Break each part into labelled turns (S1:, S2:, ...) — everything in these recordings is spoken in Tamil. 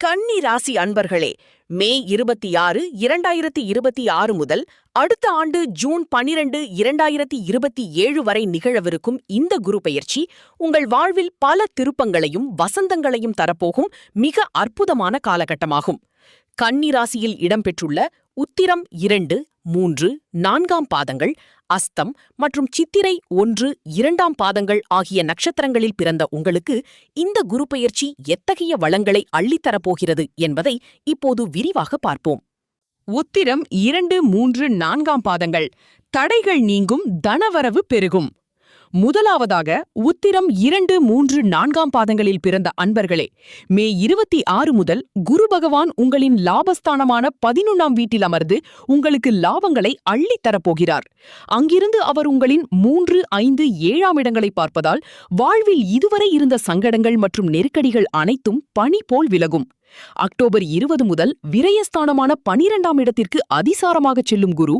S1: கன்னி ராசி அன்பர்களே, மே 26, 2026 முதல் அடுத்த ஆண்டு ஜூன் 12, 2027 வரை நிகழவிருக்கும் இந்த குரு பெயர்ச்சி உங்கள் வாழ்வில் பல திருப்பங்களையும் வசந்தங்களையும் தரப்போகும் மிக அற்புதமான காலகட்டமாகும். கன்னி ராசியில் இடம்பெற்றுள்ள உத்திரம் 2, 3, 4ஆம் பாதங்கள், அஸ்தம் மற்றும் சித்திரை 1, 2ஆம் பாதங்கள் ஆகிய நட்சத்திரங்களில் பிறந்த உங்களுக்கு இந்த குரு பெயர்ச்சி எத்தகைய வளங்களை அள்ளித்தரப்போகிறது என்பதை இப்போது விரிவாக பார்ப்போம். உத்திரம் 2, 3, 4ஆம் பாதங்கள். தடைகள் நீங்கும், தனவரவு பெருகும். முதலாவதாக உத்திரம் 2, 3, 4ஆம் பாதங்களில் பிறந்த அன்பர்களே, மே 26 முதல் குரு பகவான் உங்களின் லாபஸ்தானமான 11ஆம் வீட்டில் அமர்ந்து உங்களுக்கு லாபங்களை அள்ளித்தரப்போகிறார். அங்கிருந்து அவர் உங்களின் 3, 5, 7ஆம் இடங்களை பார்ப்பதால் வாழ்வில் இதுவரை இருந்த சங்கடங்கள் மற்றும் நெருக்கடிகள் அனைத்தும் பனி போல் விலகும். அக்டோபர் 20 முதல் விரயஸ்தானமான 12ஆம் இடத்திற்கு அதிசாரமாக செல்லும் குரு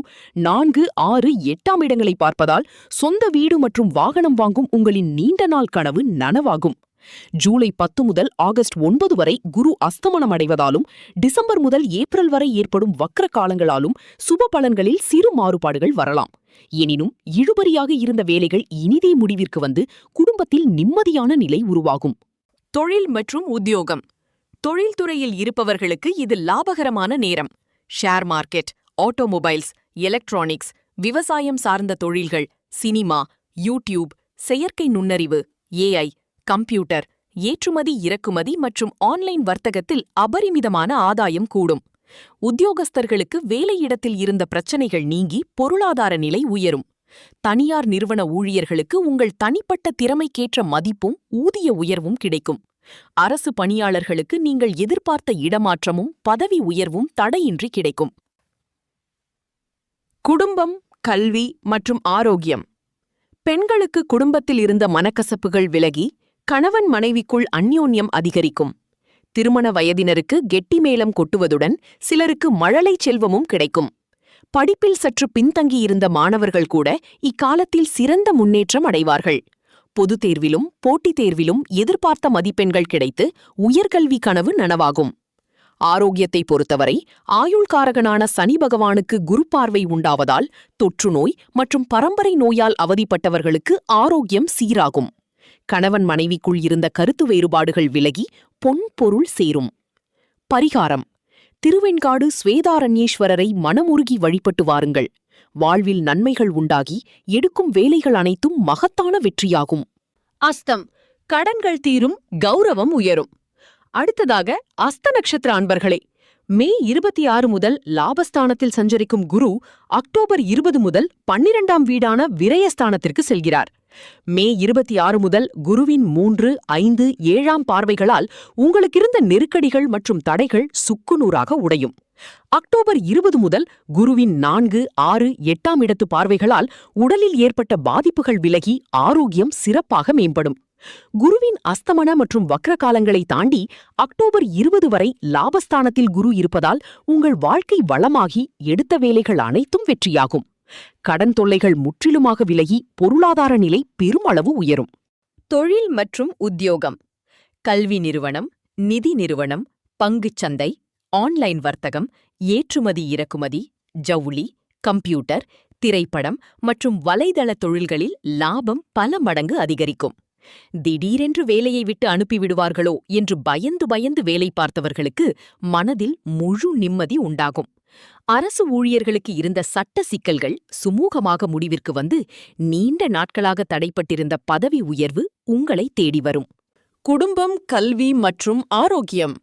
S1: 4, 6, 8ஆம் இடங்களை பார்ப்பதால் சொந்த வீடு மற்றும் வாகனம் வாங்கும் உங்களின் நீண்ட நாள் கனவு நனவாகும். ஜூலை 10 முதல் ஆகஸ்ட் 9 வரை குரு அஸ்தமனம் அடைவதாலும் டிசம்பர் முதல் ஏப்ரல் வரை ஏற்படும் வக்ர காலங்களாலும் சுப பலன்களில் சிறு மாறுபாடுகள் வரலாம். எனினும் இழுபறியாக இருந்த வேலைகள் இனிதே முடிவிற்கு வந்து குடும்பத்தில் நிம்மதியான நிலை உருவாகும். தொழில் மற்றும் உத்தியோகம். தொழில்துறையில் இருப்பவர்களுக்கு இது லாபகரமான நேரம். ஷேர் மார்க்கெட், ஆட்டோமொபைல்ஸ், எலக்ட்ரானிக்ஸ், விவசாயம் சார்ந்த தொழில்கள், சினிமா, யூடியூப், செயற்கை நுண்ணறிவு, ஏஐ, கம்ப்யூட்டர், ஏற்றுமதி இறக்குமதி மற்றும் ஆன்லைன் வர்த்தகத்தில் அபரிமிதமான ஆதாயம் கூடும். உத்தியோகஸ்தர்களுக்கு வேலையிடத்தில் இருந்த பிரச்சனைகள் நீங்கி பொருளாதார நிலை உயரும். தனியார் நிறுவன ஊழியர்களுக்கு உங்கள் தனிப்பட்ட திறமைக்கேற்ற மதிப்பும் ஊதிய உயர்வும் கிடைக்கும். அரசு பணியாளர்களுக்கு நீங்கள் எதிர்பார்த்த இடமாற்றமும் பதவி உயர்வும் தடையின்றி கிடைக்கும். குடும்பம், கல்வி மற்றும் ஆரோக்கியம். பெண்களுக்கு குடும்பத்தில் இருந்த மனக்கசப்புகள் விலகி கணவன் மனைவிக்குள் அந்யோன்யம் அதிகரிக்கும். திருமண வயதினருக்கு கெட்டி மேளம் கொட்டுவதுடன் சிலருக்கு மழலை செல்வமும் கிடைக்கும். படிப்பில் சற்று பின்தங்கியிருந்த மாணவர்கள் கூட இக்காலத்தில் சிறந்த முன்னேற்றம் அடைவார்கள். பொதுத் தேர்விலும் போட்டித் தேர்விலும் எதிர்பார்த்த மதிப்பெண்கள் கிடைத்து உயர்கல்வி கனவு நனவாகும். ஆரோக்கியத்தை பொறுத்தவரை ஆயுள்காரகனான சனி பகவானுக்கு குரு பார்வை உண்டாவதால் தொற்றுநோய் மற்றும் பரம்பரை நோயால் அவதிப்பட்டவர்களுக்கு ஆரோக்கியம் சீராகும். கணவன் மனைவிக்குள் இருந்த கருத்து வேறுபாடுகள் விலகி பொன் பொருள் சேரும். பரிகாரம்: திருவெண்காடு ஸ்வேதாரண்யேஸ்வரரை மனமுருகி வழிபட்டு வாருங்கள். வாழ்வில் நன்மைகள் உண்டாகி எடுக்கும் வேலைகள் அனைத்தும் மகத்தான வெற்றியாகும். அஸ்தம். கடன்கள் தீரும், கௌரவம் உயரும். அடுத்ததாக அஸ்த நட்சத்திர அன்பர்களே, மே 26 முதல் லாபஸ்தானத்தில் சஞ்சரிக்கும் குரு அக்டோபர் 20 முதல் 12ஆம் வீடான விரயஸ்தானத்திற்கு செல்கிறார். மே 26 முதல் குருவின் 3, 5, 7ஆம் பார்வைகளால் உங்களுக்கிருந்த நெருக்கடிகள் மற்றும் தடைகள் சுக்குநூறாக உடையும். அக்டோபர் 20 முதல் குருவின் 4, 6, 8ஆம் இடத்து பார்வைகளால் உடலில் ஏற்பட்ட பாதிப்புகள் விலகி ஆரோக்கியம் சிறப்பாக மேம்படும். குருவின் அஸ்தமன மற்றும் வக்ர காலங்களை தாண்டி அக்டோபர் 20 வரை லாபஸ்தானத்தில் குரு இருப்பதால் உங்கள் வாழ்க்கை வளமாகி எடுத்த வேலைகள் அனைத்தும் வெற்றியாகும். கடன் தொல்லைகள் முற்றிலுமாக விலகி பொருளாதார நிலை பெருமளவு உயரும். தொழில் மற்றும் உத்தியோகம். கல்வி நிறுவனம், நிதி நிறுவனம், பங்குச்சந்தை, ஆன்லைன் வர்த்தகம், ஏற்றுமதி இறக்குமதி, ஜவுளி, கம்ப்யூட்டர், திரைப்படம் மற்றும் வலைதள தொழில்களில் லாபம் பல மடங்கு அதிகரிக்கும். திடீரென்று வேலையை விட்டு அனுப்பிவிடுவார்களோ என்று பயந்து பயந்து வேலை பார்த்தவர்களுக்கு மனதில் முழு நிம்மதி உண்டாகும். அரசு ஊழியர்களுக்கு இருந்த சட்ட சிக்கல்கள் சுமூகமாக முடிவிற்கு வந்து நீண்ட நாட்களாக தடைப்பட்டிருந்த பதவி உயர்வு உங்களை தேடி வரும். குடும்பம், கல்வி மற்றும் ஆரோக்கியம்.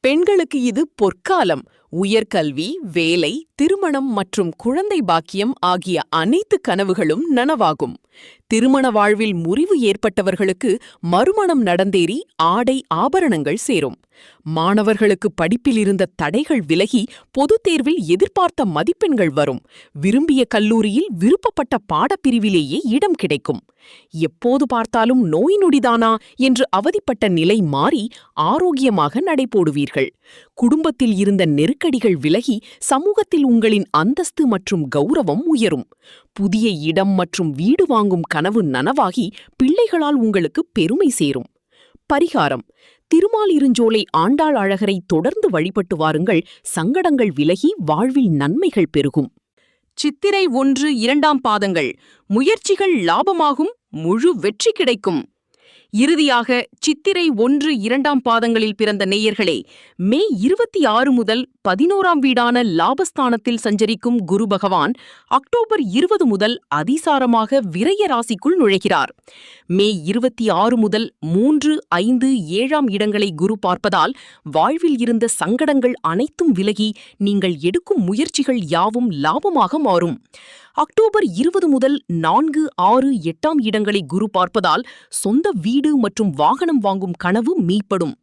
S1: பெண்களுக்கு இது பொற்காலம். உயர்கல்வி, வேலை, திருமணம் மற்றும் குழந்தை பாக்கியம் ஆகிய அனைத்து கனவுகளும் நனவாகும். திருமண வாழ்வில் முறிவு ஏற்பட்டவர்களுக்கு மறுமணம் நடந்தேறி ஆடை ஆபரணங்கள் சேரும். மாணவர்களுக்கு படிப்பில் இருந்த தடைகள் விலகி பொதுத் தேர்வில் எதிர்பார்த்த மதிப்பெண்கள் வரும். விரும்பிய கல்லூரியில் விருப்பப்பட்ட பாடப்பிரிவிலேயே இடம் கிடைக்கும். எப்போது பார்த்தாலும் நோய் நொடிதானா என்று அவதிப்பட்ட நிலை மாறி ஆரோக்கியமாக நடைபோடுவீர்கள். குடும்பத்தில் இருந்த நெருக்கடிகள் விலகி சமூகத்தில் உங்களின் அந்தஸ்து மற்றும் கௌரவம் உயரும். புதிய இடம் மற்றும் வீடு வாங்கும் கனவு நனவாகி பிள்ளைகளால் உங்களுக்கு பெருமை சேரும். பரிகாரம்: திருமாலிருஞ்சோலை ஆண்டாள் அழகரை தொடர்ந்து வழிபட்டு வாருங்கள். சங்கடங்கள் விலகி வாழ்வில் நன்மைகள் பெருகும். சித்திரை 1-2 பாதங்கள். முயற்சிகள் லாபமாகும், முழு வெற்றி கிடைக்கும். இறுதியாக சித்திரை 1-2 பாதங்களில் பிறந்த நேயர்களே, மே 26 முதல் 11ஆம் வீடான லாபஸ்தானத்தில் சஞ்சரிக்கும் குரு பகவான் அக்டோபர் 20 முதல் அதிசாரமாக விரய ராசிக்குள் நுழைகிறார். மே 26 முதல் 3, 5, 7ஆம் இடங்களை குரு பார்ப்பதால் வாழ்வில் இருந்த சங்கடங்கள் அனைத்தும் விலகி நீங்கள் எடுக்கும் முயற்சிகள் யாவும் லாபமாக மாறும். அக்டோபர் 20 முதல் 4, 6, 8ஆம் இடங்களை குரு பார்ப்பதால் சொந்த வீடு மற்றும் வாகனம் வாங்கும் கனவு மெய்ப்படும்.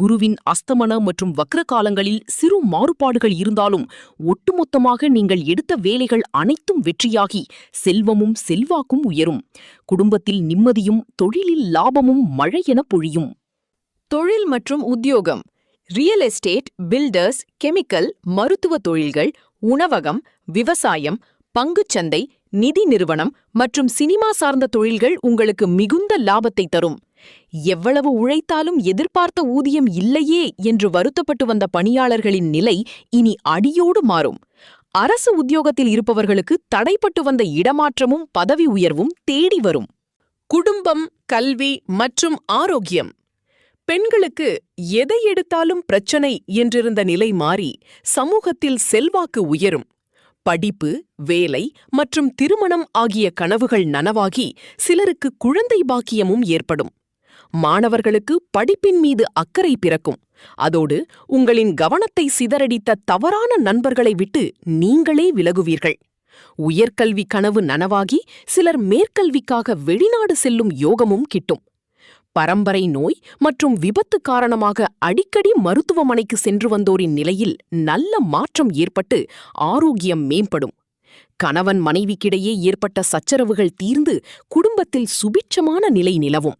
S1: குருவின் அஸ்தமன மற்றும் வக்ர காலங்களில் சிறு மாறுபாடுகள் இருந்தாலும் ஒட்டுமொத்தமாக நீங்கள் எடுத்த வேலைகள் அனைத்தும் வெற்றியாகி செல்வமும் செல்வாக்கும் உயரும். குடும்பத்தில் நிம்மதியும் தொழிலில் லாபமும் மழையென பொழியும். தொழில் மற்றும் உத்தியோகம். ரியல் எஸ்டேட், பில்டர்ஸ், கெமிக்கல், மருத்துவ தொழில்கள், உணவகம், விவசாயம், பங்குச்சந்தை, நிதி நிறுவனம் மற்றும் சினிமா சார்ந்த தொழில்கள் உங்களுக்கு மிகுந்த லாபத்தை தரும். எவ்வளவு உழைத்தாலும் எதிர்பார்த்த ஊதியம் இல்லையே என்று வருத்தப்பட்டு வந்த பணியாளர்களின் நிலை இனி அடியோடு மாறும். அரசு உத்தியோகத்தில் இருப்பவர்களுக்கு தடைப்பட்டு வந்த இடமாற்றமும் பதவி உயர்வும் தேடி வரும். குடும்பம், கல்வி மற்றும் ஆரோக்கியம். பெண்களுக்கு எதை எடுத்தாலும் பிரச்சனை என்றிருந்த நிலை மாறி சமூகத்தில் செல்வாக்கு உயரும். படிப்பு, வேலை மற்றும் திருமணம் ஆகிய கனவுகள் நனவாகி சிலருக்கு குழந்தை பாக்கியமும் ஏற்படும். மாணவர்களுக்கு படிப்பின் மீது அக்கறை பிறக்கும். அதோடு உங்களின் கவனத்தை சிதறடித்த தவறான நண்பர்களை விட்டு நீங்களே விலகுவீர்கள். உயர்கல்வி கனவு நனவாகி சிலர் மேற்கல்விக்காக வெளிநாடு செல்லும் யோகமும் கிட்டும். பரம்பரை நோய் மற்றும் விபத்து காரணமாக அடிக்கடி மருத்துவமனைக்கு சென்று வந்தோரின் நிலையில் நல்ல மாற்றம் ஏற்பட்டு ஆரோக்கியம் மேம்படும். கணவன் மனைவிக்கிடையே ஏற்பட்ட சச்சரவுகள் தீர்ந்து குடும்பத்தில் சுபிட்சமான நிலை நிலவும்.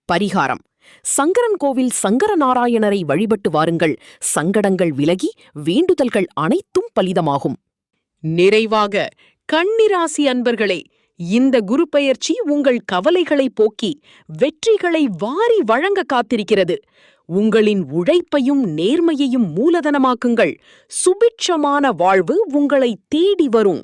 S1: பரிகாரம். சங்கரன் கோவில் சங்கரநாராயணரை வழிபட்டு வாருங்கள். சங்கடங்கள் விலகி வேண்டுதல்கள் அனைத்தும் பலிதமாகும். நிறைவாக கன்னிராசி அன்பர்களே, இந்த குரு பெயர்ச்சி உங்கள் கவலைகளை போக்கி வெற்றிகளை வாரி வழங்க காத்திருக்கிறது. உங்களின் உழைப்பையும் நேர்மையையும் மூலதனமாக்குங்கள். சுபிட்சமான வாழ்வு உங்களை தேடி வரும்.